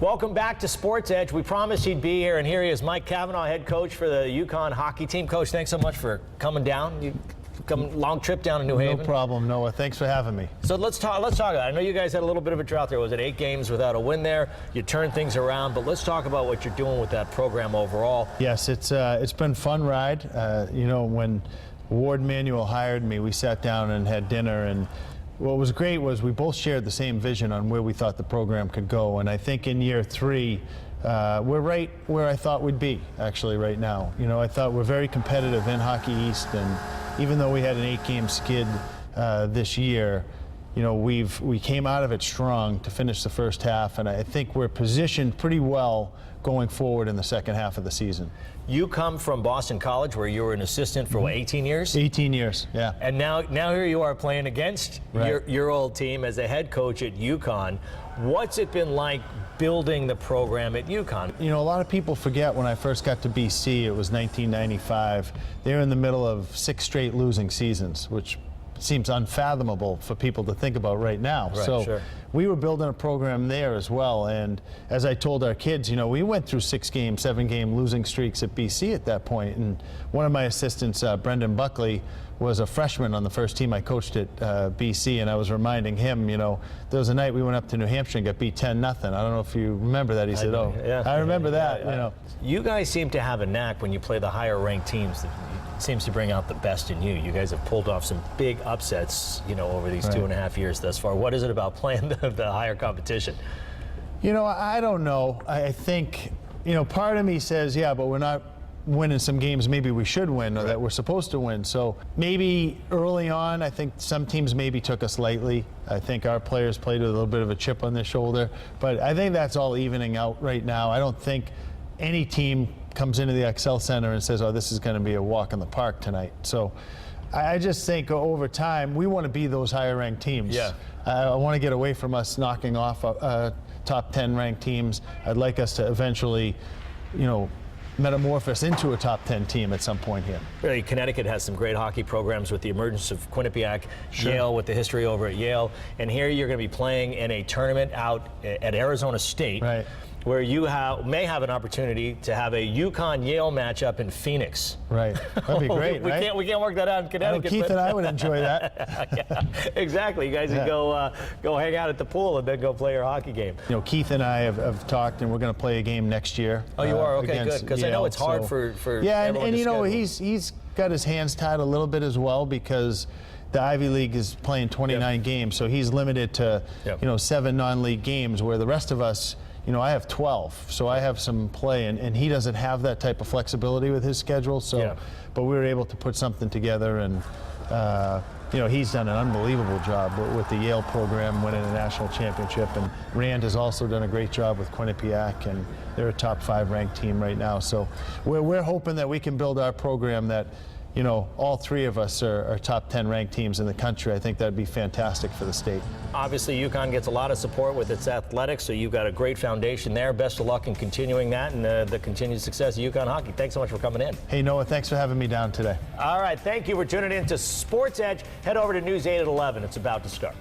Welcome back to Sports Edge. We promised he'd be here, and here he is, Mike Cavanaugh, head coach for the UConn hockey team. Coach, thanks so much for coming down. You come long trip down to New Haven. No problem, Noah. Thanks for having me. So let's talk about it. I know you guys had a little bit of a drought there. Was it 8 games without a win there? You turned things around, but let's talk about what you're doing with that program overall. Yes, it's been a fun ride. You know, when Ward Manuel hired me, we sat down and had dinner, and what was great was we both shared the same vision on where we thought the program could go. And I think in year 3, we're right where I thought we'd be, actually, right now. You know, I thought we're very competitive in Hockey East, and even though we had an 8-game skid this year, you know, we came out of it strong to finish the first half, and I think we're positioned pretty well going forward in the second half of the season. You come from Boston College, where you were an assistant for, what, 18 years? 18 years, yeah. And now here you are playing against your old team as a head coach at UConn. What's it been like building the program at UConn? You know, a lot of people forget when I first got to BC, it was 1995. They were in the middle of 6 straight losing seasons, which seems unfathomable for people to think about right now. Right, so sure. We were building a program there as well, and as I told our kids, you know, we went through 6-game, 7-game losing streaks at BC at that point, and one of my assistants, Brendan Buckley, was a freshman on the first team I coached at BC, and I was reminding him, you know, there was a night we went up to New Hampshire and got beat 10-0. I don't know if you remember that. He said, "Oh, yeah, I remember that." Yeah. You know, you guys seem to have a knack when you play the higher-ranked teams. That seems to bring out the best in you. You guys have pulled off some big upsets, you know, over these 2.5 years thus far. What is it about playing the higher competition? You know, I don't know. I think, you know, part of me says, yeah, but we're not winning some games maybe we should win or that we're supposed to win. So maybe early on, I think some teams maybe took us lightly. I think our players played with a little bit of a chip on their shoulder. But I think that's all evening out right now. I don't think any team comes into the Excel Center and says, oh, this is going to be a walk in the park tonight. So I just think over time, we want to be those higher ranked teams. Yeah. I want to get away from us knocking off top 10 ranked teams. I'd like us to eventually, you know, metamorphose into a top 10 team at some point here. Really, Connecticut has some great hockey programs with the emergence of Quinnipiac, Yale with the history over at Yale, and here you're going to be playing in a tournament out at Arizona State. Right. Where you may have an opportunity to have a UConn-Yale matchup in Phoenix. Right, that'd be great, we right? We can't work that out in Connecticut. Keith and I would enjoy that. Yeah, exactly. You guys can go hang out at the pool and then go play your hockey game. You know, Keith and I have talked, and we're going to play a game next year. Oh, you are? Okay, good. Because I know it's hard for yeah, everyone and you know, schedule. he's got his hands tied a little bit as well because the Ivy League is playing 29 games, so he's limited to you know 7 non-league games, where the rest of us, you know, I have 12, so I have some play, and he doesn't have that type of flexibility with his schedule. So, but we were able to put something together, and you know, he's done an unbelievable job with the Yale program, winning a national championship, and Rand has also done a great job with Quinnipiac, and they're a top 5 ranked team right now. So we're hoping that we can build our program that, you know, all 3 of us are top 10 ranked teams in the country. I think that'd be fantastic for the state. Obviously, UConn gets a lot of support with its athletics, so you've got a great foundation there. Best of luck in continuing that and the continued success of UConn hockey. Thanks so much for coming in. Hey, Noah, thanks for having me down today. All right, thank you for tuning in to Sports Edge. Head over to News 8 at 11. It's about to start.